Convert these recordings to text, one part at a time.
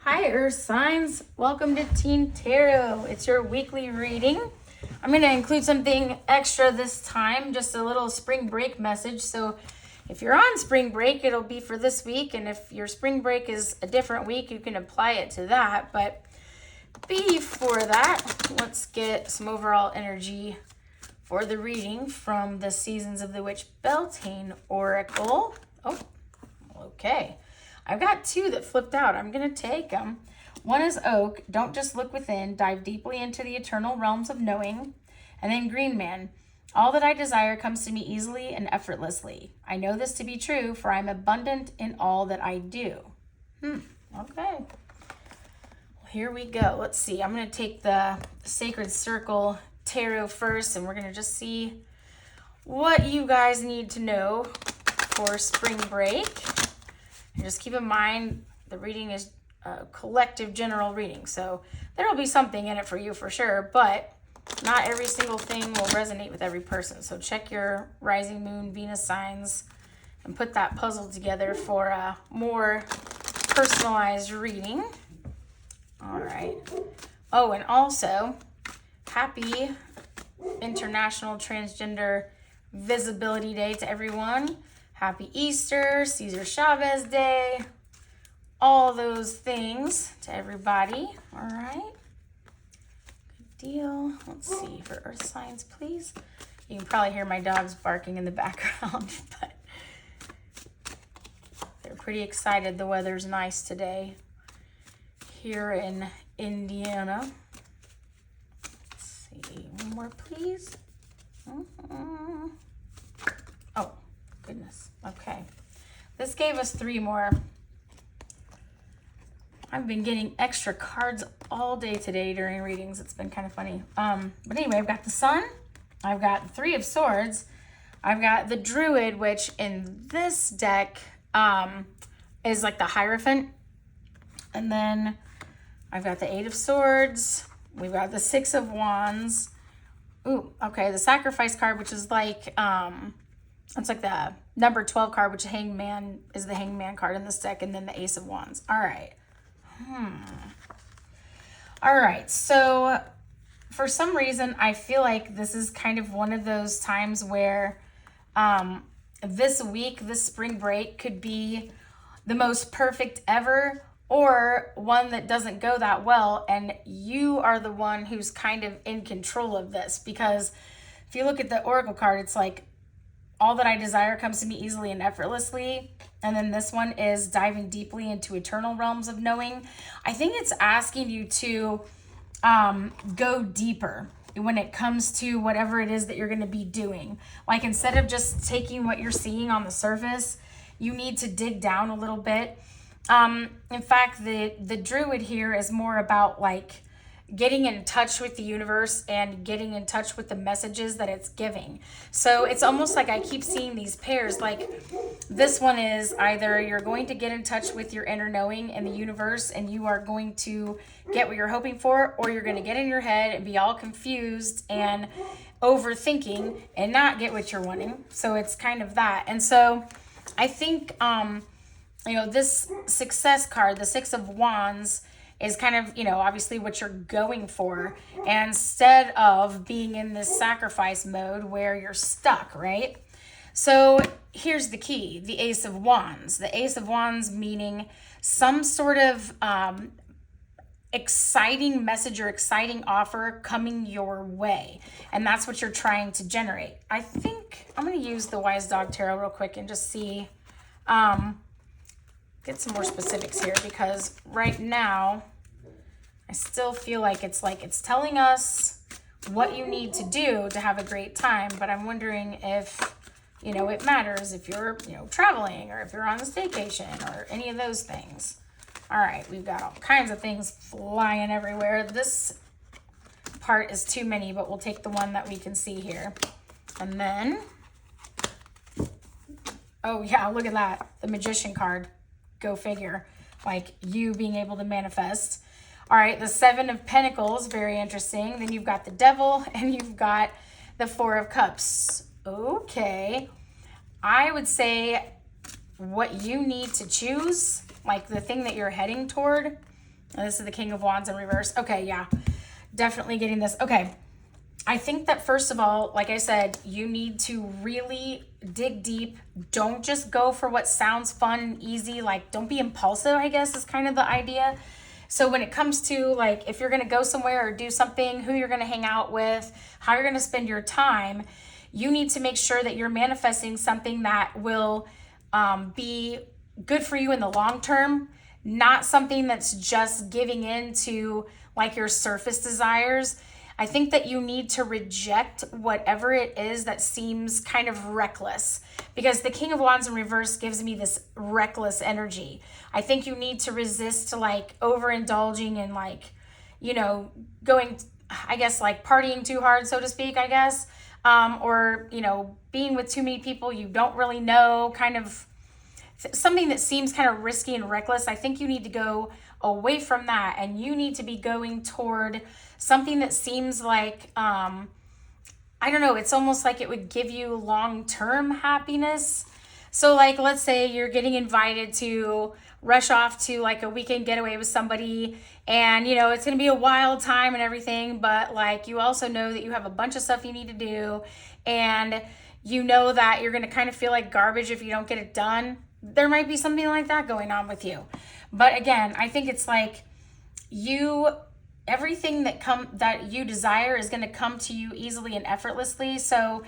Hi Earth signs, welcome to Teen Tarot. It's your weekly reading. I'm going to include something extra this time, just a little spring break message. So if you're on spring break, it'll be for this week. And if your spring break is a different week, you can apply it to that. But before that, let's get some overall energy for the reading from the Seasons of the Witch Beltane Oracle. Oh, okay. I've got two that flipped out. I'm going to take them. One is Oak. Don't just look within. Dive deeply into the eternal realms of knowing. And then Green Man. All that I desire comes to me easily and effortlessly. I know this to be true, for I'm abundant in all that I do. Okay. Well, here we go. Let's see. I'm going to take the Sacred Circle Tarot first, and we're going to just see what you guys need to know for spring break. And just keep in mind, the reading is a collective general reading. So there will be something in it for you for sure, but not every single thing will resonate with every person. So check your rising moon, Venus signs, and put that puzzle together for a more personalized reading. All right. Oh, and also, happy International Transgender Visibility Day to everyone. Happy Easter, Cesar Chavez Day, all those things to everybody. All right. Good deal. Let's see for Earth signs, please. You can probably hear my dogs barking in the background, but they're pretty excited. The weather's nice today here in Indiana. Let's see, one more, please. Oh, goodness. Okay. This gave us three more. I've been getting extra cards all day today during readings. It's been kind of funny. But anyway, I've got the Sun. I've got the Three of Swords. I've got the Druid, which in this deck is like the Hierophant. And then I've got the Eight of Swords. We've got the Six of Wands. Ooh, okay. The Sacrifice card, which is like, it's like the number 12 card, which Hangman is the Hangman card in this deck, and then the Ace of Wands. All right. All right. So for some reason, I feel like this is kind of one of those times where this week, this spring break could be the most perfect ever, or one that doesn't go that well, and you are the one who's kind of in control of this. Because if you look at the Oracle card, it's like, all that I desire comes to me easily and effortlessly. And then this one is diving deeply into eternal realms of knowing. I think it's asking you to go deeper when it comes to whatever it is that you're going to be doing. Like, instead of just taking what you're seeing on the surface, you need to dig down a little bit. In fact, the Druid here is more about like getting in touch with the universe and getting in touch with the messages that it's giving. So it's almost like I keep seeing these pairs. Like, this one is either you're going to get in touch with your inner knowing and the universe, and you are going to get what you're hoping for, or you're going to get in your head and be all confused and overthinking and not get what you're wanting. So it's kind of that. And so I think, this Success card, the Six of Wands, is kind of, obviously what you're going for, instead of being in this sacrifice mode where you're stuck, right? So here's the key, the Ace of Wands. The Ace of Wands meaning some sort of exciting message or exciting offer coming your way. And that's what you're trying to generate. I think I'm going to use the Wise Dog Tarot real quick and just see, get some more specifics here, because right now I still feel like it's telling us what you need to do to have a great time, but I'm wondering if, it matters if you're, traveling, or if you're on a staycation, or any of those things. All right, we've got all kinds of things flying everywhere. This part is too many, but we'll take the one that we can see here. And then, oh yeah, look at that. The Magician card. Go figure. Like, you being able to manifest. All right, the Seven of Pentacles, very interesting. Then you've got the Devil, and you've got the Four of Cups. Okay. I would say what you need to choose, like the thing that you're heading toward, And this is the King of Wands in reverse. Okay, yeah, definitely getting this. Okay, I think that first of all, like I said, you need to really dig deep. Don't just go for what sounds fun and easy. Like, don't be impulsive, I guess, is kind of the idea. So when it comes to, like, if you're going to go somewhere or do something, who you're going to hang out with, how you're going to spend your time, you need to make sure that you're manifesting something that will be good for you in the long term, not something that's just giving in to like your surface desires. I think that you need to reject whatever it is that seems kind of reckless, because the King of Wands in reverse gives me this reckless energy. I think you need to resist like overindulging and like, you know, going, I guess, like partying too hard, so to speak, I guess, or, you know, being with too many people you don't really know, kind of something that seems kind of risky and reckless. I think you need to go away from that, and you need to be going toward something that seems like, I don't know, it's almost like it would give you long-term happiness. So like, let's say you're getting invited to rush off to like a weekend getaway with somebody, and you know, it's going to be a wild time and everything, but like, you also know that you have a bunch of stuff you need to do, and you know that you're going to kind of feel like garbage if you don't get it done. There might be something like that going on with you. But again, I think it's like everything that you desire is going to come to you easily and effortlessly. So,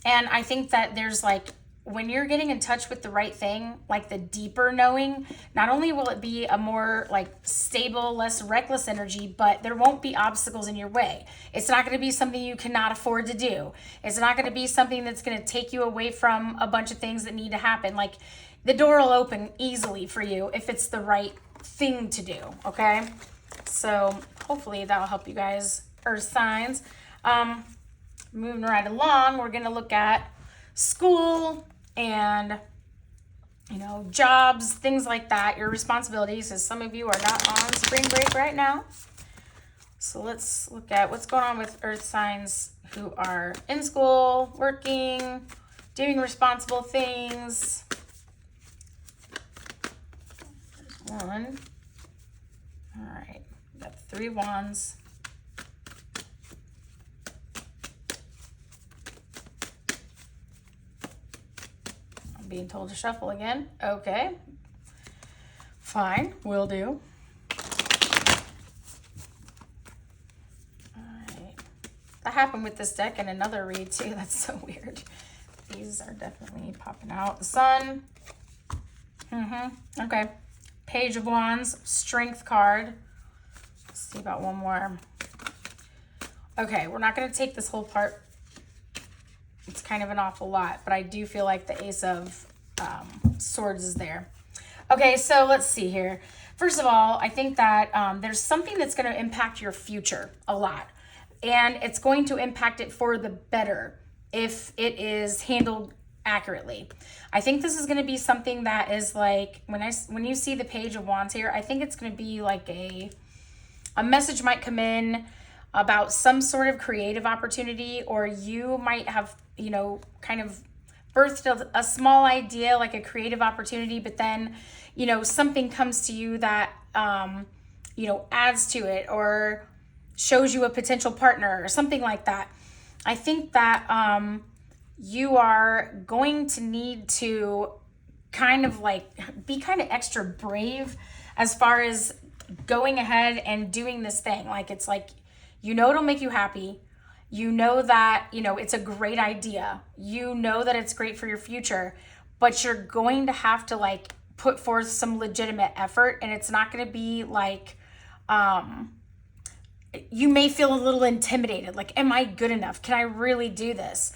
and I think that there's like, when you're getting in touch with the right thing, like the deeper knowing, not only will it be a more like stable, less reckless energy, but there won't be obstacles in your way. It's not going to be something you cannot afford to do. It's not going to be something that's going to take you away from a bunch of things that need to happen. Like, the door will open easily for you if it's the right thing to do, okay? So hopefully that'll help you guys, earth signs. Moving right along, we're going to look at school and, you know, jobs, things like that, your responsibilities, as some of you are not on spring break right now. So let's look at what's going on with earth signs who are in school, working, doing responsible things. One. All right, got 3 wands. I'm being told to shuffle again. Okay, fine, will do. All right, that happened with this deck and another read too. That's so weird. These are definitely popping out. The sun. Okay. Page of Wands, Strength card. Let's see about one more. Okay, we're not going to take this whole part. It's kind of an awful lot, but I do feel like the Ace of Swords is there. Okay, so let's see here. First of all, I think that there's something that's going to impact your future a lot, and it's going to impact it for the better if it is handled accurately. I think this is going to be something that is like, when you see the Page of Wands here, I think it's going to be like a message might come in about some sort of creative opportunity, or you might have, you know, kind of birthed a small idea, like a creative opportunity, but then, you know, something comes to you that, you know, adds to it or shows you a potential partner or something like that. I think that you are going to need to kind of like be kind of extra brave as far as going ahead and doing this thing. Like, it's like, you know, it'll make you happy. You know that, you know, it's a great idea. You know that it's great for your future, but you're going to have to like put forth some legitimate effort, and it's not going to be like, you may feel a little intimidated. Like, am I good enough? Can I really do this?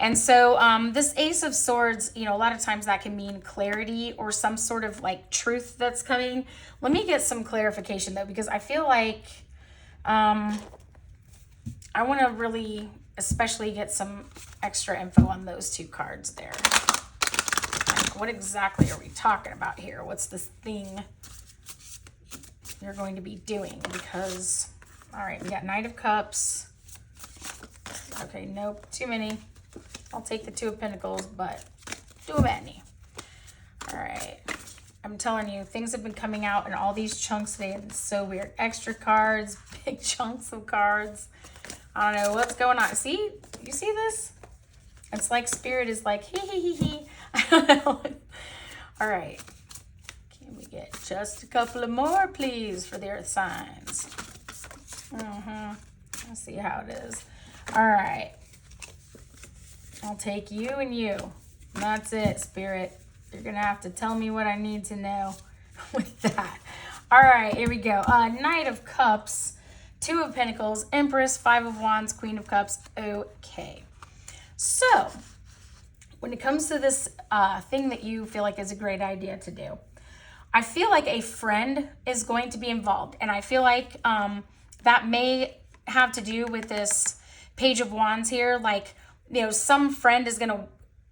And so this Ace of Swords, you know, a lot of times that can mean clarity or some sort of like truth that's coming. Let me get some clarification though, because I feel like I want to really especially get some extra info on those 2 cards there. Like, what exactly are we talking about here? What's this thing you're going to be doing? Because, all right, we got Knight of Cups. Okay, nope, too many. I'll take the 2 of Pentacles, but too many. All right. I I'm telling you, things have been coming out in all these chunks today. It's so weird. Extra cards, big chunks of cards. I don't know what's going on. See? You see this? It's like Spirit is like, hee. I don't know. All right. Can we get just a couple of more, please, for the earth signs? Let's see how it is. All right. I'll take you and you. And that's it, Spirit. You're going to have to tell me what I need to know with that. All right, here we go. Knight of Cups, Two of Pentacles, Empress, Five of Wands, Queen of Cups. Okay. So, when it comes to this thing that you feel like is a great idea to do, I feel like a friend is going to be involved. And I feel like that may have to do with this Page of Wands here. Like, you know, some friend is going to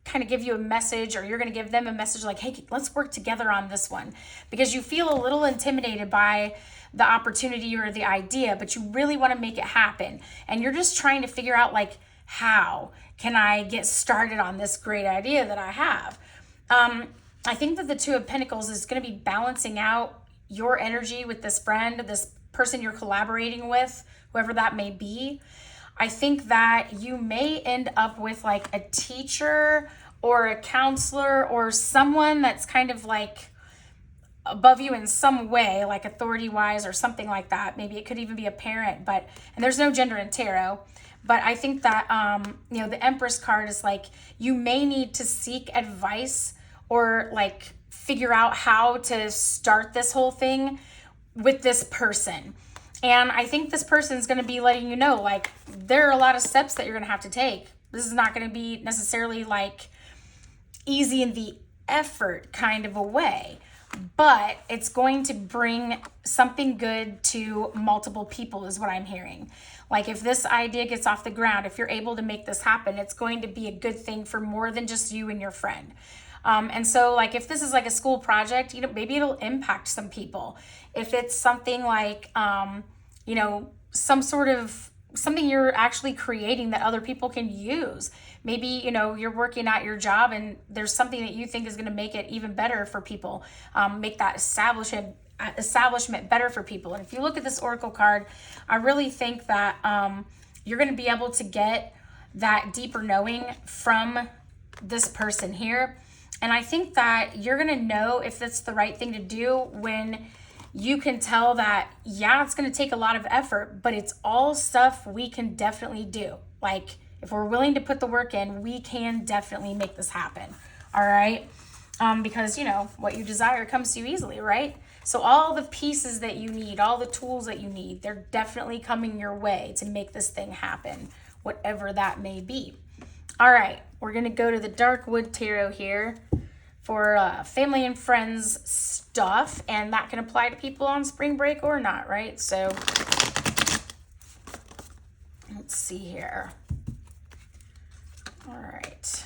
kind of give you a message, or you're going to give them a message like, hey, let's work together on this one, because you feel a little intimidated by the opportunity or the idea, but you really want to make it happen. And you're just trying to figure out, like, how can I get started on this great idea that I have? I think that the Two of Pentacles is going to be balancing out your energy with this friend, this person you're collaborating with, whoever that may be. I think that you may end up with like a teacher or a counselor or someone that's kind of like above you in some way, like authority wise or something like that. Maybe it could even be a parent, and there's no gender in tarot. But I think that, you know, the Empress card is like, you may need to seek advice or like figure out how to start this whole thing with this person. And I think this person is going to be letting you know, like, there are a lot of steps that you're going to have to take. This is not going to be necessarily like easy in the effort kind of a way, but it's going to bring something good to multiple people is what I'm hearing. Like, if this idea gets off the ground, if you're able to make this happen, it's going to be a good thing for more than just you and your friend. And so, like, if this is like a school project, you know, maybe it'll impact some people. If it's something like, you know, something you're actually creating that other people can use. Maybe, you know, you're working at your job and there's something that you think is going to make it even better for people, make that establishment better for people. And if you look at this Oracle card, I really think that you're going to be able to get that deeper knowing from this person here. And I think that you're going to know if that's the right thing to do when you can tell that, yeah, it's going to take a lot of effort, but it's all stuff we can definitely do. Like, if we're willing to put the work in, we can definitely make this happen. All right. Because, you know, what you desire comes to you easily, right? So all the pieces that you need, all the tools that you need, they're definitely coming your way to make this thing happen, whatever that may be. All right. We're going to go to the Dark Wood Tarot here for family and friends stuff, and that can apply to people on spring break or not, right? So let's see here. All right.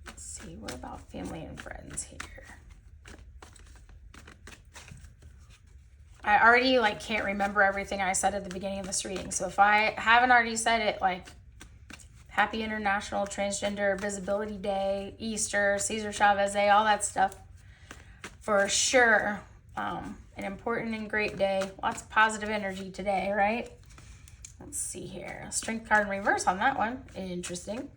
Let's see, what about family and friends here? I already like can't remember everything I said at the beginning of this reading. So if I haven't already said it, like, Happy International Transgender Visibility Day, Easter, Cesar Chavez Day, all that stuff. For sure, an important and great day. Lots of positive energy today, right? Let's see here. Strength card in reverse on that one. Interesting.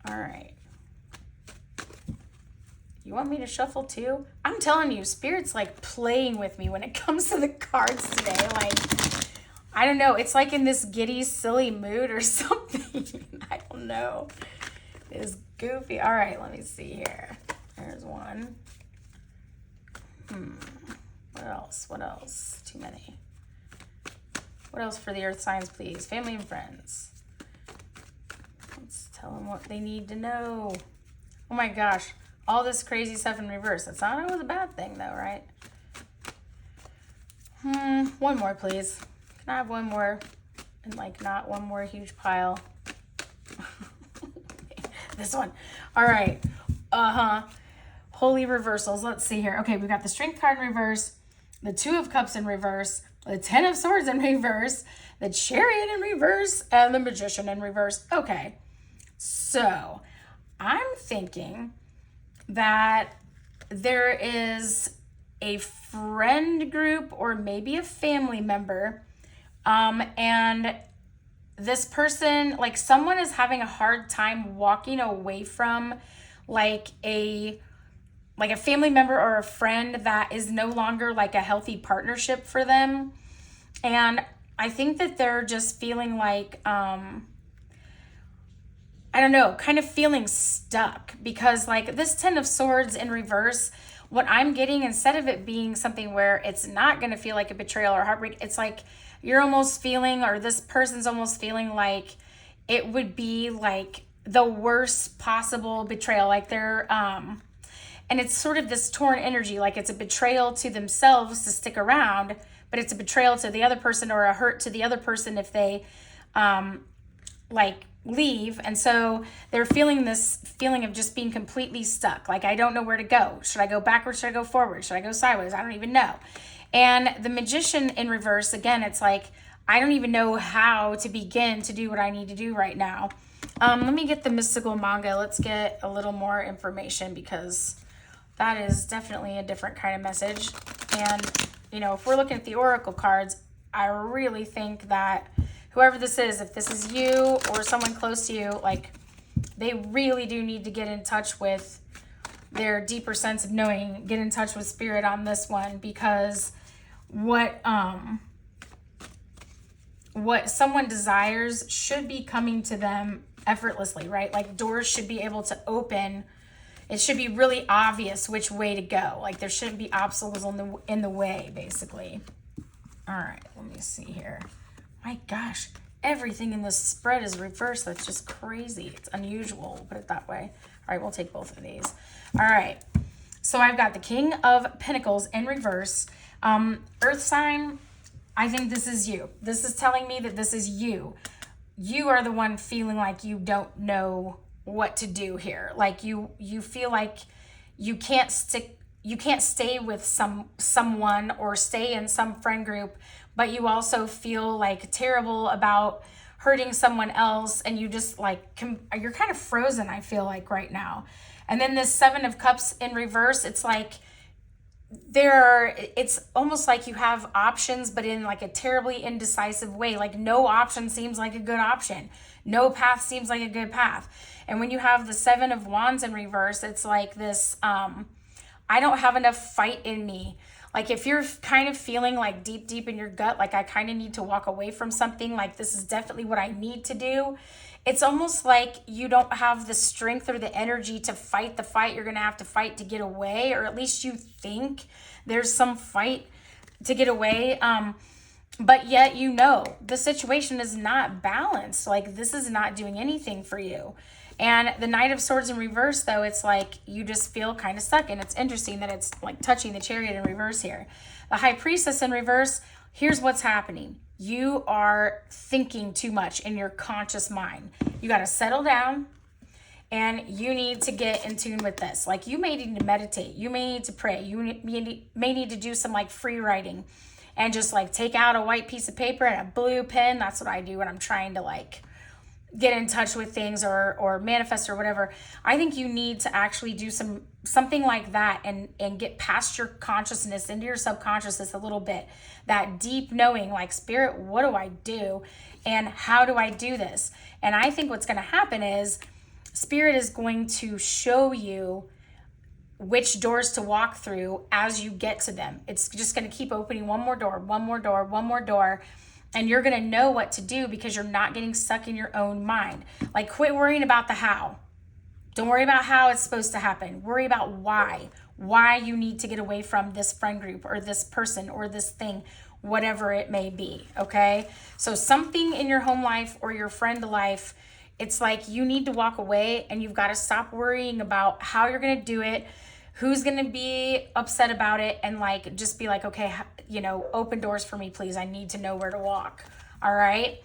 All right. You want me to shuffle too? I'm telling you, Spirit's like playing with me when it comes to the cards today. Like, I don't know. It's like in this giddy, silly mood or something. I don't know. It's goofy. All right, let me see here. There's one. What else? What else? Too many. What else for the earth signs, please? Family and friends. Let's tell them what they need to know. Oh my gosh. All this crazy stuff in reverse. That's not always a bad thing though, right? One more, please. Can I have one more? And like not one more huge pile. This one. All right. Holy reversals. Let's see here. Okay, we've got the Strength card in reverse, the Two of Cups in reverse, the Ten of Swords in reverse, the Chariot in reverse, and the Magician in reverse. Okay. So, I'm thinking that there is a friend group or maybe a family member, and this person, like someone is having a hard time walking away from like a family member or a friend that is no longer like a healthy partnership for them. And I think that they're just feeling like, I don't know, kind of feeling stuck, because like this 10 of Swords in reverse, what I'm getting, instead of it being something where it's not going to feel like a betrayal or heartbreak, it's like you're almost feeling, or this person's almost feeling like it would be like the worst possible betrayal. Like they're, and it's sort of this torn energy, like it's a betrayal to themselves to stick around, but it's a betrayal to the other person, or a hurt to the other person if they, like leave. And so they're feeling this feeling of just being completely stuck. Like, I don't know where to go. Should I go backwards? Should I go forward? Should I go sideways? I don't even know. And the Magician in reverse, again, it's like, I don't even know how to begin to do what I need to do right now. Let me get the mystical manga. Let's get a little more information, because that is definitely a different kind of message. And, you know, if we're looking at the oracle cards, I really think that whoever this is, if this is you or someone close to you, like they really do need to get in touch with their deeper sense of knowing, get in touch with spirit on this one, because what someone desires should be coming to them effortlessly, right? Like doors should be able to open. It should be really obvious which way to go. Like there shouldn't be obstacles in the way, basically. All right, let me see here. My gosh, everything in this spread is reversed. That's just crazy. It's unusual, we'll put it that way. All right, we'll take both of these. All right, so I've got the King of Pentacles in reverse. Earth sign, I think this is you. This is telling me that this is you. You are the one feeling like you don't know what to do here. Like you feel like you can't stay with someone or stay in some friend group, but you also feel like terrible about hurting someone else, and you just like you're kind of frozen, I feel like, right now. And then this 7 of Cups in reverse, it's like it's almost like you have options, but in like a terribly indecisive way. Like no option seems like a good option. No path seems like a good path. And when you have the 7 of Wands in reverse, it's like this, I don't have enough fight in me. Like if you're kind of feeling like deep in your gut, like I kind of need to walk away from something, like this is definitely what I need to do. It's almost like you don't have the strength or the energy to fight the fight you're going to have to fight to get away, or at least you think there's some fight to get away. But yet, you know, the situation is not balanced. Like this is not doing anything for you. And the Knight of Swords in reverse, though, it's like you just feel kind of stuck. And it's interesting that it's like touching the Chariot in reverse here. The High Priestess in reverse, here's what's happening. You are thinking too much in your conscious mind. You got to settle down, and you need to get in tune with this. Like you may need to meditate. You may need to pray. You may need to do some like free writing, and just like take out a white piece of paper and a blue pen. That's what I do when I'm trying to like get in touch with things or manifest or whatever. I think you need to actually do something like that and get past your consciousness into your subconsciousness a little bit. That deep knowing, like, spirit, what do I do? And how do I do this? And I think what's going to happen is spirit is going to show you which doors to walk through as you get to them. It's just going to keep opening one more door, one more door, one more door. And you're going to know what to do because you're not getting stuck in your own mind. Like, quit worrying about the how. Don't worry about how it's supposed to happen. Worry about why you need to get away from this friend group or this person or this thing, whatever it may be, okay? So something in your home life or your friend life, it's like you need to walk away, and you've got to stop worrying about how you're going to do it, who's going to be upset about it, and like just be like, okay, you know, open doors for me, please. I need to know where to walk. All right.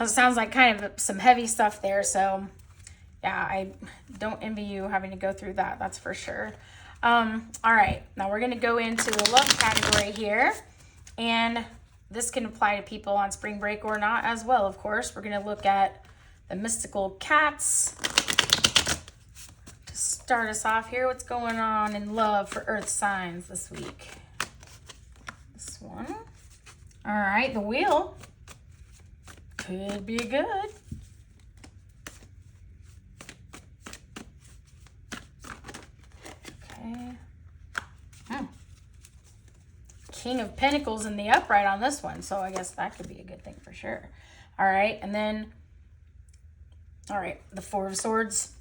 It sounds like kind of some heavy stuff there. So yeah, I don't envy you having to go through that. That's for sure. All right. Now we're going to go into the love category here, and this can apply to people on spring break or not as well. Of course, we're going to look at the mystical cats. start us off here. What's going on in love for earth signs this week? This one. All right, the wheel. Could be good. Okay. King of Pentacles in the upright on this one, so I guess that could be a good thing for sure. All right, and then, all right, the Four of Swords.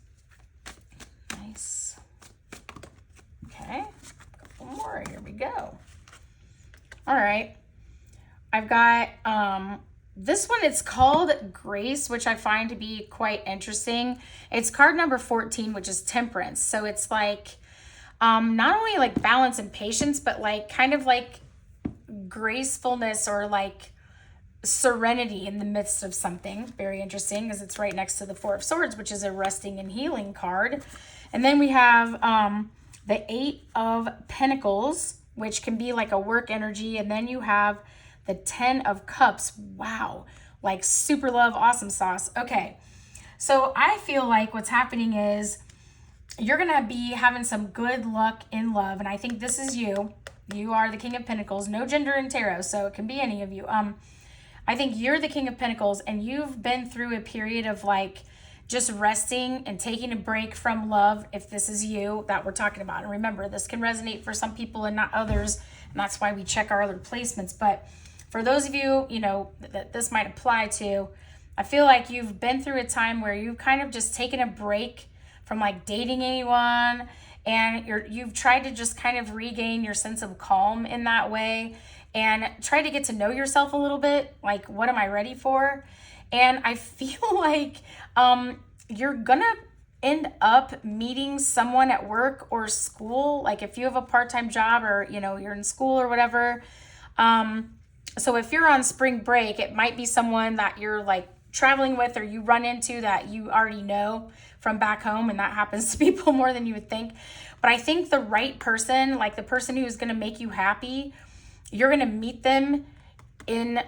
Nice. Okay, a couple more. Here we go. All right, I've got this one. It's called Grace, which I find to be quite interesting. It's card number 14, which is Temperance. So it's like not only like balance and patience, but like kind of like gracefulness or like serenity in the midst of something. Very interesting because it's right next to the Four of Swords, which is a resting and healing card. And then we have the Eight of Pentacles, which can be like a work energy. And then you have the 10 of Cups. Wow. Like super love, awesome sauce. Okay. So I feel like what's happening is you're going to be having some good luck in love. And I think this is you. You are the King of Pentacles. No gender in tarot, so it can be any of you. I think you're the King of Pentacles, and you've been through a period of like just resting and taking a break from love, if this is you that we're talking about. And remember, this can resonate for some people and not others, and that's why we check our other placements. But for those of you, you know, that this might apply to, I feel like you've been through a time where you've kind of just taken a break from like dating anyone, and you've tried to just kind of regain your sense of calm in that way and try to get to know yourself a little bit. Like, what am I ready for? And I feel like you're gonna end up meeting someone at work or school. Like if you have a part-time job or, you know, you're in school or whatever. So if you're on spring break, it might be someone that you're like traveling with or you run into that you already know from back home, and that happens to people more than you would think. But I think the right person, like the person who's going to make you happy, you're going to meet them in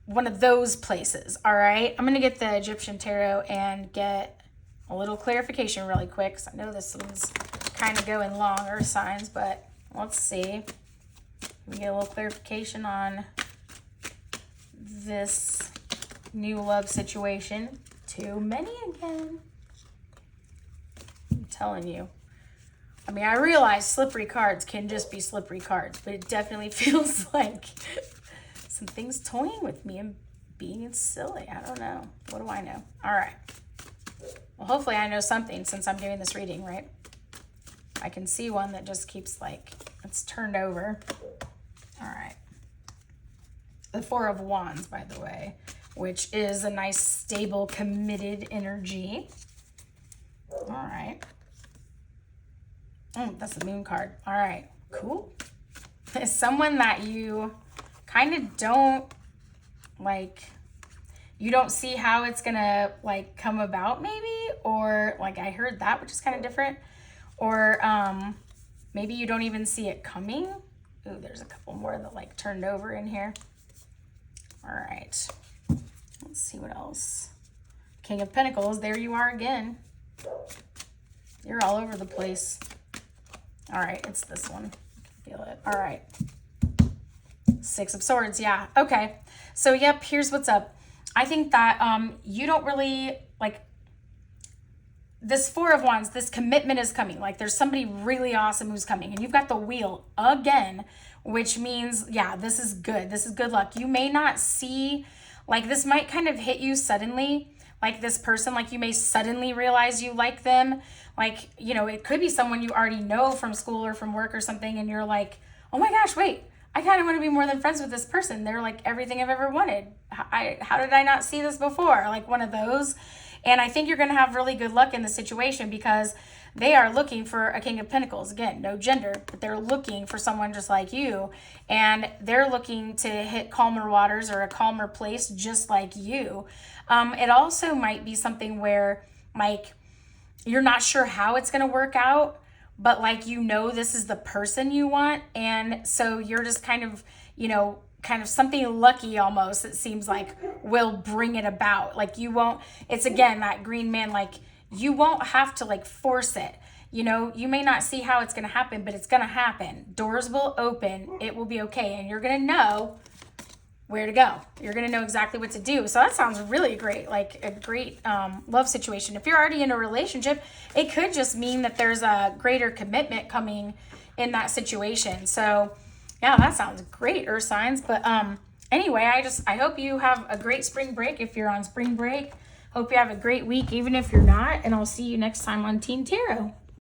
one of those places. All right, I'm going to get the Egyptian tarot and get a little clarification really quick, because I know this one's kind of going long, earth signs, but let's see. We get a little clarification on this new love situation. Too many again. I'm telling you. I mean, I realize slippery cards can just be slippery cards, but it definitely feels like something's toying with me and being silly. I don't know. What do I know? All right. Well, hopefully I know something since I'm doing this reading, right? I can see one that just keeps like, it's turned over. All right. The Four of Wands, by the way, which is a nice, stable, committed energy. All right. Oh, that's the Moon card. All right, cool. It's someone that you kind of don't, like, you don't see how it's gonna, like, come about maybe, or, like, I heard that, which is kind of different, or maybe you don't even see it coming. Ooh, there's a couple more that, like, turned over in here. All right. Let's see what else. King of Pentacles, there you are again. You're all over the place. All right, it's this one. I can feel it. All right. Six of Swords, yeah. Okay. So, yep, here's what's up. I think that you don't really, like, this Four of Wands, this commitment is coming. Like, there's somebody really awesome who's coming. And you've got the Wheel again, which means, yeah, this is good. This is good luck. You may not see, like, this might kind of hit you suddenly. Like this person, like you may suddenly realize you like them. Like, you know, it could be someone you already know from school or from work or something. And you're like, oh my gosh, wait, I kind of want to be more than friends with this person. They're like everything I've ever wanted. How did I not see this before? Like one of those. And I think you're going to have really good luck in the situation because they are looking for a King of Pentacles. Again, no gender, but they're looking for someone just like you. And they're looking to hit calmer waters or a calmer place just like you. It also might be something where, like, you're not sure how it's going to work out, but, like, you know this is the person you want. And so you're just kind of, you know, kind of something lucky almost, it seems like, will bring it about. Like, you won't, it's again, that green man, like, you won't have to, like, force it. You know, you may not see how it's going to happen, but it's going to happen. Doors will open. It will be okay. And you're going to know where to go. You're going to know exactly what to do. So that sounds really great, like a great love situation. If you're already in a relationship, it could just mean that there's a greater commitment coming in that situation. So yeah, that sounds great, Earth signs. But anyway, I hope you have a great spring break if you're on spring break. Hope you have a great week, even if you're not. And I'll see you next time on Teen Tarot.